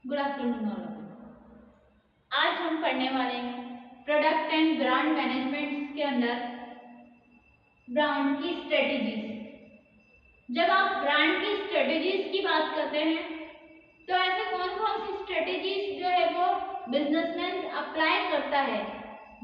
Good afternoon all of. आज हम पढ़ने वाले हैं प्रोडक्ट एंड ब्रांड मैनेजमेंट के अंदर ब्रांड की स्ट्रेटेजीज। जब आप ब्रांड की स्ट्रेटेजीज की बात करते हैं तो ऐसे कौन कौन सी स्ट्रेटेजीज जो है वो बिजनेसमैन अप्लाई करता है।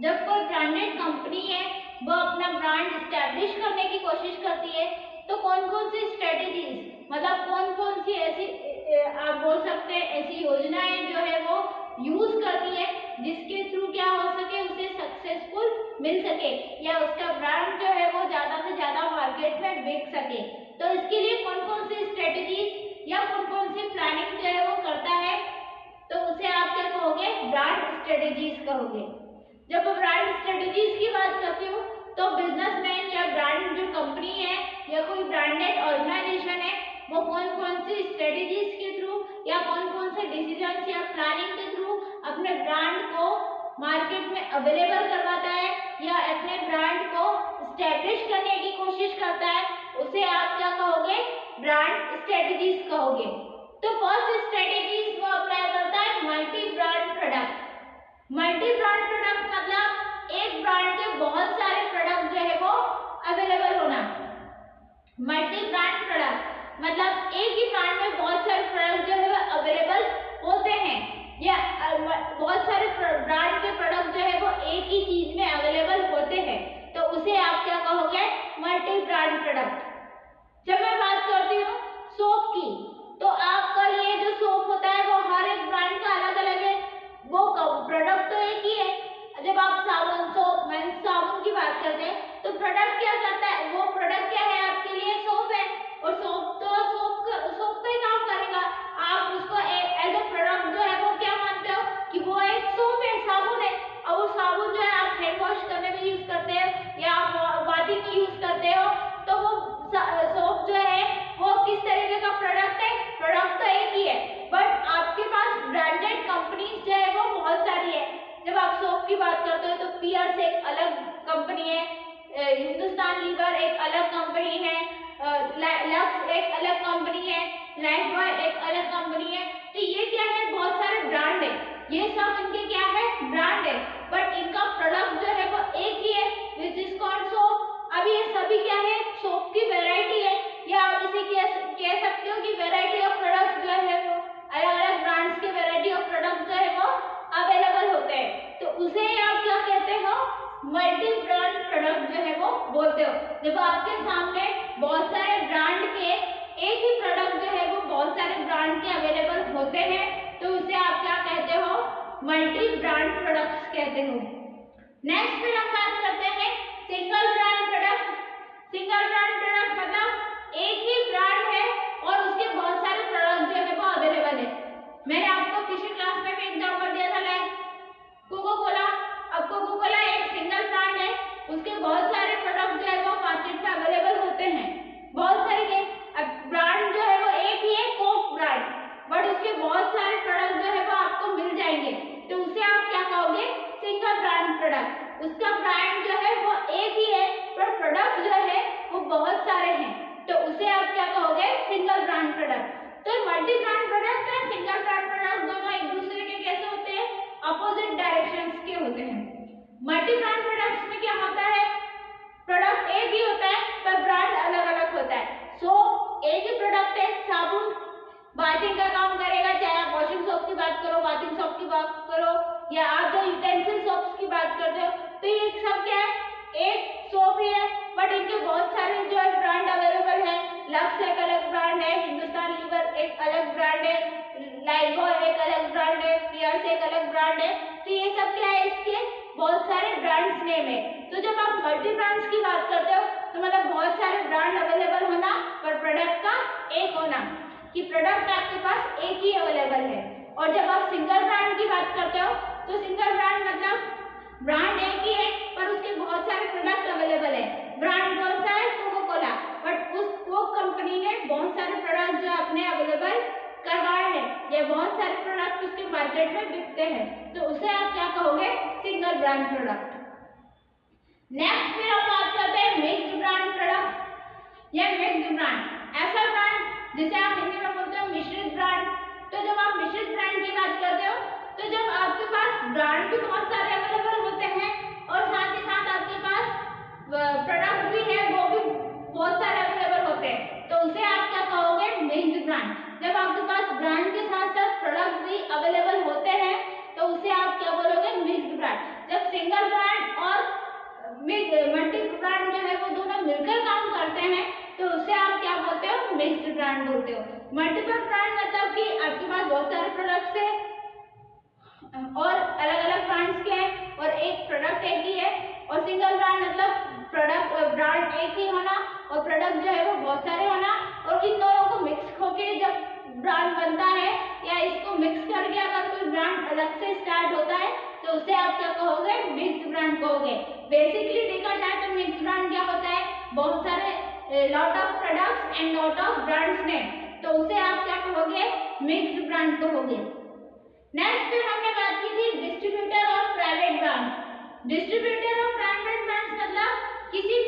जब कोई ब्रांडेड कंपनी है वो अपना ब्रांड स्टैब्लिश करने की कोशिश करती है तो कौन कौन सी स्ट्रेटेजीज मतलब कौन कौन सी ऐसी आप बोल सकते हैं ऐसी योजनाएं जो है वो यूज करती है जिसके थ्रू क्या हो सके उसे सक्सेसफुल मिल सके या उसका ब्रांड जो है वो ज्यादा से ज्यादा मार्केट में बिक सके। तो इसके लिए कौन कौन सी स्ट्रेटेजीज या कौन कौन सी प्लानिंग जो है वो करता है तो उसे आप क्या कहोगे, ब्रांड स्ट्रेटेजीज कहोगे। जब ब्रांड स्ट्रेटेजीज की बात करती हूँ तो बिजनेसमैन या ब्रांड जो कंपनी है या कोई ब्रांडेड ऑर्गेनाइजेशन है वो कौन कौन सी स्ट्रेटेजीज के थ्रू या कौन कौन से डिसीजन या प्लानिंग के थ्रू अपने ब्रांड को मार्केट में अवेलेबल करवाता है या अपने ब्रांड को स्टैब्लिश करने की कोशिश करता है उसे आप क्या कहोगे, ब्रांड स्ट्रेटेजीज कहोगे। तो फर्स्ट स्ट्रेटेजीज वो अप्लाई करता है multi brand product. Multi brand product मतलब एक ब्रांड के बहुत सारे प्रोडक्ट जो है वो अवेलेबल होना। मल्टी ब्रांड प्रोडक्ट मतलब एक ही ब्रांड में बहुत सारे प्रोडक्ट जो है वो अवेलेबल होते हैं या बहुत सारे ब्रांड के प्रोडक्ट जो है वो एक ही चीज में अवेलेबल होते हैं तो उसे आप क्या कहोगे, मल्टी ब्रांड प्रोडक्ट। जब मैं बात करती हूँ सोप की तो आपका ये जो सोप होता है वो हर एक ब्रांड का अलग अलग है, वो प्रोडक्ट तो एक ही है। जब आप साबुन सोप मेंस साबुन की बात करते हैं तो प्रोडक्ट क्या करता है, वो प्रोडक्ट क्या है आपके लिए, सोप है और सोप तो सोप का ही काम करेगा। आप उसको एज अ प्रोडक्ट जो है वो क्या मानते हो कि वो एक सोप है, साबुन है। और वो साबुन जो है आप हैंड वॉश करने में यूज करते हो या आप बाथी में यूज करते हो तो वो सोप जो है वो किस तरीके का प्रोडक्ट है, प्रोडक्ट तो एक ही है बट आपके पास ब्रांडेड कंपनीज जो है वो बहुत सारी है। जब आप सोप की बात करते हो तो पियर्स एक अलग कंपनी है, हिंदुस्तान लीवर एक अलग कंपनी है, लक्स एक अलग कंपनी है, लाइफबॉय एक अलग कंपनी है। तो ये क्या है, बहुत सारे ब्रांड है, ये सब इनके क्या है, ब्रांड है बट इनका प्रोडक्ट जो है वो एक ही है विच इज कॉल्ड सोप। अब ये सभी क्या है, सोप की वैरायटी है या आप इसे कह सकते हो कि वैरायटी ऑफ प्रोडक्ट्स जो है वो अलग अलग ब्रांड्स के वैरायटी ऑफ प्रोडक्ट जो है वो अवेलेबल होते हैं तो उसे आप क्या कहते हो, मल्टी ब्रांड प्रोडक्ट जो है वो बोलते हो। जब आपके सामने बहुत सारे ब्रांड के एक ही प्रोडक्ट जो है वो बहुत सारे ब्रांड के अवेलेबल होते हैं तो उसे आप क्या कहते हो, मल्टी ब्रांड प्रोडक्ट्स कहते हो। नेक्स्ट फिर हम बात करते हैं single brand product. Single brand product मतलब एक ही ब्रांड है और उसके बहुत सारे प्रोडक्ट जो है वो अवेलेबल है। मैंने आपको पिछली क्लास में भी एग्जांपल दिया था लाइक कोको कोला। अब कोको कोला एक सिंगल ब्रांड है, उसके बहुत सारे प्रोडक्ट जो है वो मार्केट में अवेलेबल होते हैं, बहुत सारे के। अब ब्रांड जो है वो एक ही है, कोक ब्रांड, बट उसके बहुत सारे प्रोडक्ट जो है वो आपको मिल जाएंगे तो उसे आप क्या कहोगे, सिंगल ब्रांड प्रोडक्ट। उसका ब्रांड जो है वो एक ही है पर प्रोडक्ट जो है वो बहुत सारे हैं तो उसे आप क्या कहोगे, सिंगल ब्रांड प्रोडक्ट। तो मल्टी ब्रांड प्रोडक्ट और सिंगल ब्रांड प्रोडक्ट दोनों एक दूसरे के कैसे होते हैं, अपोजिट डायरेक्शंस के होते हैं। मल्टी ब्रांड प्रोडक्ट्स में क्या होता है, प्रोडक्ट एक ही होता है पर ब्रांड अलग अलग होता है। सोप एक ही प्रोडक्ट है, साबुन बाथिंग का काम करेगा, चाहे आप वॉशिंग सोप की बात करो, बाथिंग सोप की बात करो या आप जो यूटेंसिल सोप्स की बात करते हो तो ये सब क्या है, एक सोप ही है बट इनके बहुत सारे जो है ब्रांड अवेलेबल है। लक्स एक अलग ब्रांड है, हिंदुस्तान लीवर एक अलग ब्रांड है, लाइफबॉय एक अलग ब्रांड है, पियर्स एक अलग ब्रांड है। तो ये सब क्या है, इसके बहुत सारे ब्रांड्स नेम है। तो जब आप मल्टी ब्रांड्स की बात करते हो तो मतलब बहुत सारे ब्रांड अवेलेबल होना पर प्रोडक्ट का एक होना कि प्रोडक्ट आपके पास एक ही अवेलेबल है। और जब आप सिंगल ब्रांड की बात करते हो तो सिंगल ब्रांड मतलब ब्रांड एक ही है पर उसके बहुत सारे प्रोडक्ट अवेलेबल है। ब्रांड कौन सा है, कोको कोला, बट उस कोक कंपनी ने बहुत सारे प्रोडक्ट जो अपने अवेलेबल करवाए हैं या बहुत सारे प्रोडक्ट उसके मार्केट में बिकते हैं तो उसे आप क्या कहोगे, सिंगल ब्रांड प्रोडक्ट। नेक्स्ट फिर हम बात करते हैं मिक्स्ड ब्रांड प्रोडक्ट या मिक्स्ड ब्रांड। ऐसा ब्रांड जिसे आप हिंदी में बोलते हो मिश्रित ब्रांड। तो जब आप मिश्रित ब्रांड की बात करते हो तो जब आपके पास ब्रांड भी बहुत सारे अवेलेबल होते हैं और साथ ही साथ आपके पास प्रोडक्ट भी है वो भी बहुत सारे अवेलेबल होते हैं, तो उसे आप क्या कहोगे? Mixed brand. जब आपके पास ब्रांड के साथ साथ प्रोडक्ट भी अवेलेबल होते हैं तो उसे आप क्या बोलोगे? Mixed brand. जब सिंगल ब्रांड और मल्टीपल ब्रांड जो है वो दोनों मिलकर काम करते हैं तो उसे आप क्या बोलते हो? मिक्स्ड ब्रांड बोलते हो। मल्टीपल ब्रांड मतलब कि आपके पास बहुत सारे प्रोडक्ट्स हैं और अलग अलग ब्रांड्स के हैं और एक प्रोडक्ट एक ही है, और सिंगल ब्रांड मतलब प्रोडक्ट ब्रांड एक ही होना और प्रोडक्ट जो है वो बहुत सारे होना, और इन दोनों को मिक्स होके जब ब्रांड बनता है या इसको मिक्स करके अगर कोई ब्रांड अलग से स्टार्ट होता है तो उसे आप क्या कहोगे? मिक्स्ड ब्रांड कहोगे। बेसिकली देखा जाए तो मिक्स्ड ब्रांड क्या होता है? बहुत सारे lot of products and lot of brands ने, तो उसे आप क्या कहोगे? मिक्स्ड ब्रांड कहोगे। नेक्स्ट फिर हमने बात की थी डिस्ट्रीब्यूटर और प्राइवेट ब्रांड। डिस्ट्रीब्यूटर और प्राइवेट ब्रांड्स मतलब किसी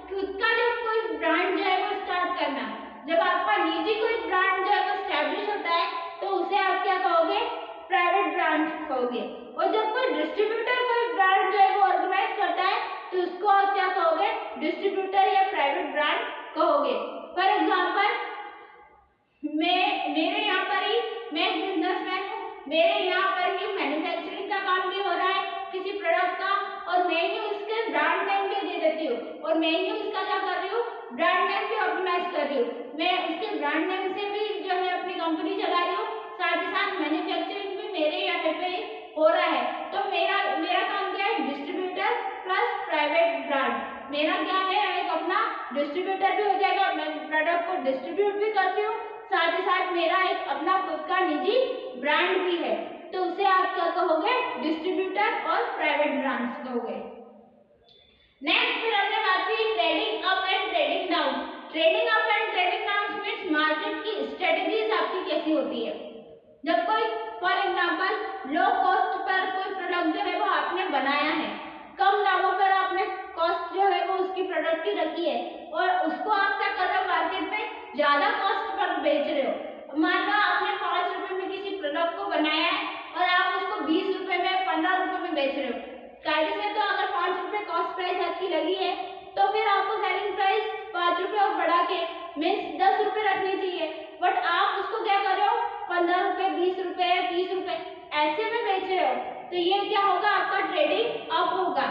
खुद का जब कोई ब्रांड जो है वो स्टार्ट करना, जब आपका निजी कोई ब्रांड जो है वो स्टैब्लिश होता है तो उसे आप क्या कहोगे? प्राइवेट ब्रांड कहोगे। और जब कोई डिस्ट्रीब्यूटर कोई ब्रांड जो है वो ऑर्गेनाइज करता है तो उसको आप क्या कहोगे? डिस्ट्रीब्यूटर या प्राइवेट ब्रांड कहोगे। फॉर एग्जांपल मेरे यहाँ पर ही मैं एक बिजनेसमैन हूँ, मेरे यहाँ पर ही मैन्युफैक्चरिंग का काम भी हो रहा है किसी प्रोडक्ट का, और मैं ही उसके ब्रांड नेम भी दे देती हूँ और मैं ही उसका क्या कर रही हूँ? ब्रांड नेम भी ऑर्गेनाइज कर रही हूँ। मैं उसके ब्रांड नेम से भी जो है अपनी कंपनी चला रही हूँ, साथ ही साथ मैन्युफैक्चरिंग भी मेरे यहाँ पे हो रहा है। तो मेरा काम क्या है? Distributor plus private brand. मेरा क्या है? एक अपना डिस्ट्रीब्यूटर भी हो जाएगा, मैं प्रोडक्ट को डिस्ट्रीब्यूट भी करती हूँ, साथ ही साथ मेरा एक अपना खुद का निजी ब्रांड भी है, तो उसे आप क्या कहोगे? डिस्ट्रीब्यूटर और प्राइवेट ब्रांड्स कहोगे। नेक्स्ट फिर हमने बात की trading up and trading down. Trading up and trading down means market की स्ट्रेटजीज आपकी कैसी होती है। जब कोई for example low cost per कोई प्रोडक्ट जो है वो आपने बनाया है, कम दामों पर आपने कॉस्ट जो है वो उसकी प्रोडक्ट की रखी है और उसको आप क्या कर रहे हो? मार्केट में ज्यादा कॉस्ट पर बेच रहे हो। मान लो आपने 5 रुपए में किसी प्रोडक्ट को बनाया है और आप उसको 20 रुपए में 15 रुपए में बेच रहे हो। कायदे से तो अगर 5 रुपए कॉस्ट प्राइस आपकी लगी है तो फिर आपको सेलिंग प्राइस 5 रुपए और बढ़ा के मीन्स 10 रुपए रखनी चाहिए, बट आप उसको क्या कर रहे हो? 15 रुपए, 20 रुपए, 30 रुपए ऐसे में बेच रहे हो, तो ये क्या होगा? आपका ट्रेडिंग अप होगा।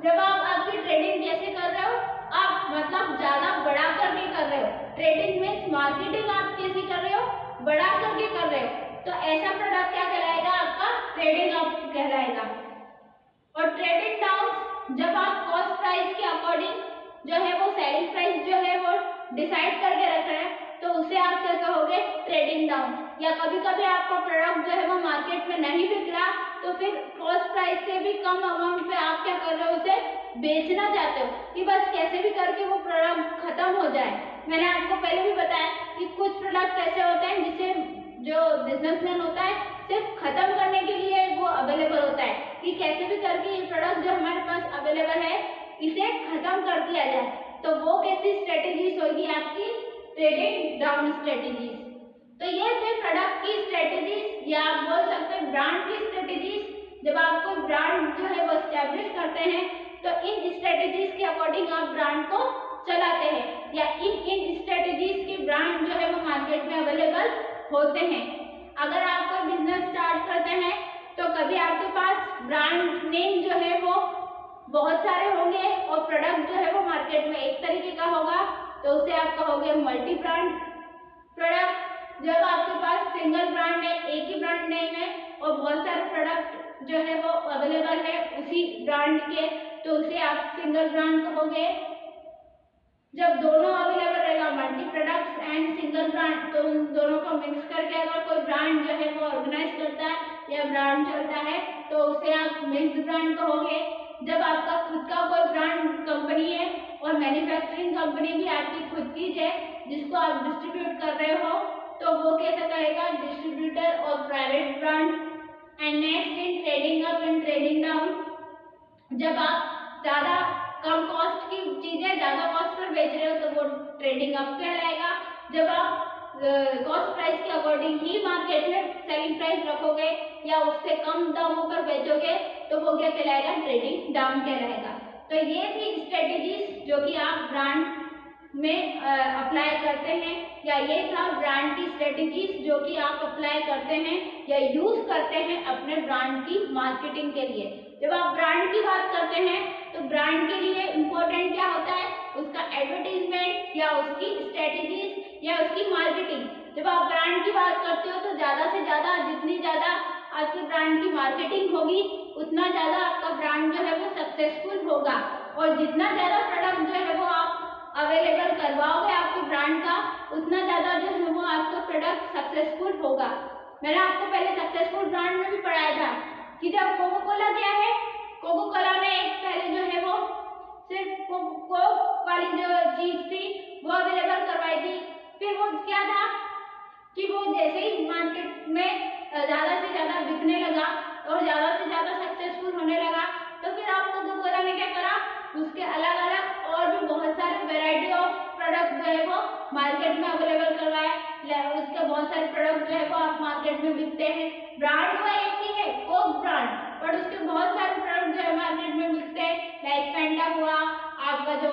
जब आप आपकी ट्रेडिंग कैसे कर रहे हो? आप मतलब ज्यादा बढ़ा करके कर रहे हो। ट्रेडिंग मींस मार्केटिंग आप कैसे कर रहे हो? बढ़ा करके कर रहे हो, तो ऐसा प्रोडक्ट क्या कहलाएगा? आपका ट्रेडिंग अप कहलाएगा। और ट्रेडिंग डाउन जब आप कॉस्ट प्राइस के अकॉर्डिंग जो है वो सेलिंग प्राइस जो है वो डिसाइड करके रख रहे हैं तो उसे आप क्या कहोगे? Trading down. या कभी कभी आपका प्रोडक्ट जो है वो मार्केट में नहीं बिक रहा तो फिर कॉस्ट प्राइस से भी कम अमाउंट पे आप क्या कर रहे हो? उसे बेचना चाहते हो कि बस कैसे भी करके वो प्रोडक्ट खत्म हो जाए। मैंने आपको पहले भी बताया कि कुछ प्रोडक्ट ऐसे होते हैं जिसे जो बिजनेसमैन होता है सिर्फ खत्म करने के लिए वो अवेलेबल होता है कि कैसे भी करके ये प्रोडक्ट जो हमारे पास अवेलेबल है इसे खत्म कर दिया जाए, तो वो कैसी स्ट्रेटेजीज होगी? आपकी ट्रेडिंग डाउन स्ट्रेटेजीज। तो ये थे प्रोडक्ट की स्ट्रेटेजीज या आप बोल सकते हैं ब्रांड की स्ट्रेटेजीज। जब आप कोई ब्रांड जो है वो एस्टेब्लिश करते हैं तो इन स्ट्रेटेजीज के अकॉर्डिंग आप ब्रांड को चलाते हैं या इन स्ट्रेटेजीज के ब्रांड जो है वो मार्केट में अवेलेबल होते हैं। अगर आप कोई बिजनेस स्टार्ट करते हैं तो कभी आपके पास ब्रांड नेम जो है वो बहुत सारे होंगे और प्रोडक्ट जो है वो मार्केट में एक तरीके का होगा, तो उसे आप कहोगे मल्टी ब्रांड प्रोडक्ट। जब आपके पास सिंगल ब्रांड है, एक ही ब्रांड नेम है और बहुत सारे प्रोडक्ट जो है वो अवेलेबल है उसी ब्रांड के, तो उसे आप सिंगल ब्रांड कहोगे। जब दोनों अवेलेबल रहेगा multi products and single brand, तो उन दोनों को मिक्स करके अगर कोई ब्रांड जो है वो ऑर्गेनाइज करता है या ब्रांड चलता है तो उसे आप मिक्स्ड ब्रांड कहोगे। जब आपका खुद का कोई ब्रांड कंपनी है और मैन्युफैक्चरिंग कंपनी भी आपकी खुद की है जिसको आप डिस्ट्रीब्यूट कर रहे हो तो वो कैसे कहेगा? डिस्ट्रीब्यूटर और private brand. And next in trading up and trading down, जब आप ज्यादा कम कॉस्ट की चीजें ज्यादा कॉस्ट पर बेच रहे हो तो वो ट्रेडिंग अप कहलाएगा। जब आप कॉस्ट प्राइस के अकॉर्डिंग ही मार्केट में सेलिंग प्राइस रखोगे या उससे कम दामों पर बेचोगे तो वो क्या कहलाएगा, ट्रेडिंग डाउन कहलाएगा। तो ये थी स्ट्रेटेजीज जो कि आप ब्रांड में अप्लाई करते हैं, या ये था ब्रांड की स्ट्रेटेजीज जो कि आप अप्लाई करते हैं या यूज करते हैं अपने ब्रांड की मार्केटिंग के लिए। जब आप ब्रांड की बात करते हैं तो ब्रांड के लिए इम्पोर्टेंट क्या होता है, उसका एडवर्टीजमेंट या उसकी स्ट्रेटेजीज या उसकी मार्केटिंग। जब आप ब्रांड की बात करते हो तो ज़्यादा से ज़्यादा, जितनी ज़्यादा आपके ब्रांड की मार्केटिंग होगी उतना ज़्यादा आपका ब्रांड जो है वो सक्सेसफुल होगा, और जितना ज़्यादा प्रोडक्ट जो है वो आप अवेलेबल करवाओगे आपके ब्रांड का, उतना ज़्यादा जो है वो आपका प्रोडक्ट सक्सेसफुल होगा। मैंने आपको पहले सक्सेसफुल ब्रांड में भी पढ़ाया था कि जब कोको कोला क्या है, कोको कोला ने एक पहले जो है वो सिर्फ कोक वाली जो चीज थी वो अवेलेबल करवाई थी। फिर वो क्या था कि वो जैसे ही मार्केट में ज़्यादा से ज़्यादा बिकने लगा और ज़्यादा से ज़्यादा सक्सेसफुल होने लगा, तो फिर आप कोको कोला ने क्या करा, उसके अलग अलग और भी बहुत सारे वेराइटी ऑफ प्रोडक्ट जो है वो मार्केट में अवेलेबल करवाया। उसके बहुत सारे प्रोडक्ट जो है वो आप मार्केट में बिकते हैं। ब्रांड वो एक ही है, कोक ब्रांड, पर उसके बहुत सारे प्रोडक्ट जो है मार्केट में बिकते हैं, लाइक फैंटा हुआ, आपका जो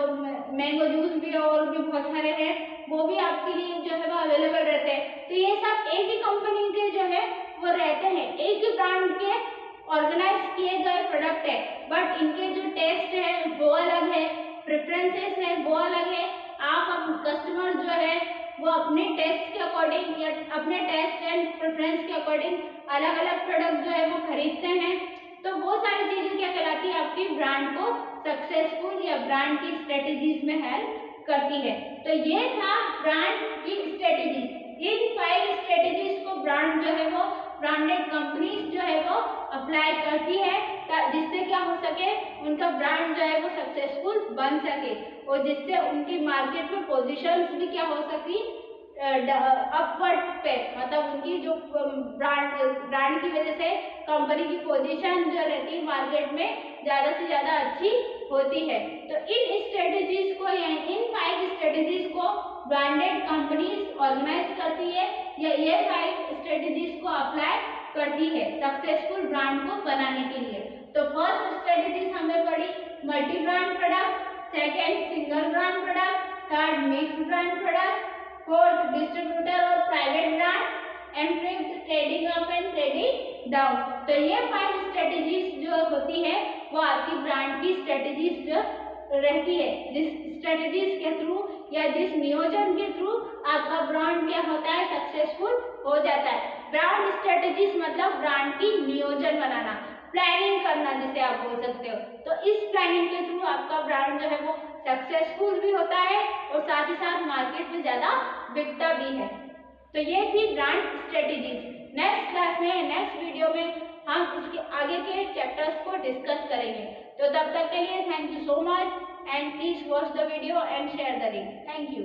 मैंगो जूस भी है और भी बहुत सारे हैं, वो भी आपके लिए जो है वो अवेलेबल रहते हैं। तो ये सब एक ही कंपनी के जो है वो रहते हैं, एक ही ब्रांड के ऑर्गेनाइज किए गए प्रोडक्ट है, बट इनके जो टेस्ट है वो अलग है, प्रेफरेंसेस है वो अलग है। आप कस्टमर जो है वो अपने टेस्ट के अकॉर्डिंग या अपने टेस्ट एंड प्रेफरेंस के अकॉर्डिंग अलग अलग प्रोडक्ट जो है वो खरीदते हैं। तो वो सारी चीजें क्या कहलाती है, आपकी ब्रांड को सक्सेसफुल या ब्रांड की स्ट्रेटेजीज में हेल्प करती है। तो ये था ब्रांड की स्ट्रेटेजीज। इन 5 स्ट्रेटेजीज को ब्रांड जो है वो ब्रांडेड कंपनीज जो है वो अप्लाई करती है, जिससे क्या हो सके, उनका ब्रांड जो है वो सक्सेसफुल बन सके और जिससे उनकी मार्केट में पोजीशंस भी क्या हो सकी, अपवर्ड पे, मतलब उनकी जो ब्रांड की वजह से कंपनी की पोजीशन जो रहती है मार्केट में ज़्यादा से ज़्यादा अच्छी होती है। तो इन स्ट्रेटेजीज को या इन 5 स्ट्रेटेजीज को ब्रांडेड कंपनीज ऑर्गेनाइज करती है या ये 5 स्ट्रेटेजीज को अप्लाई करती है सक्सेसफुल ब्रांड को बनाने के लिए। तो फर्स्ट स्ट्रेटेजीज हमें पड़ी multi brand product, second single brand product, third mix brand product, fourth distributor और private brand, and fifth trading up and trading down. तो ये 5 स्ट्रेटेजीज जो होती है वो आपकी ब्रांड की स्ट्रेटेजीज जो रहती है, जिस स्ट्रेटेजीज के थ्रू या जिस नियोजन के थ्रू आपका ब्रांड क्या होता है, सक्सेसफुल हो जाता है। ब्रांड स्ट्रेटेजीज मतलब ब्रांड की नियोजन बनाना, प्लानिंग करना जिसे आप बोल सकते हो। तो इस प्लानिंग के थ्रू आपका ब्रांड जो है वो सक्सेसफुल भी होता है और साथ ही साथ मार्केट में ज़्यादा बिकता भी है। तो ये थी ब्रांड स्ट्रेटेजीज। नेक्स्ट क्लास में, नेक्स्ट वीडियो में हम इसके आगे के चैप्टर्स को डिस्कस करेंगे। तो तब तक के लिए thank you so much and please watch the video and share the link. Thank you.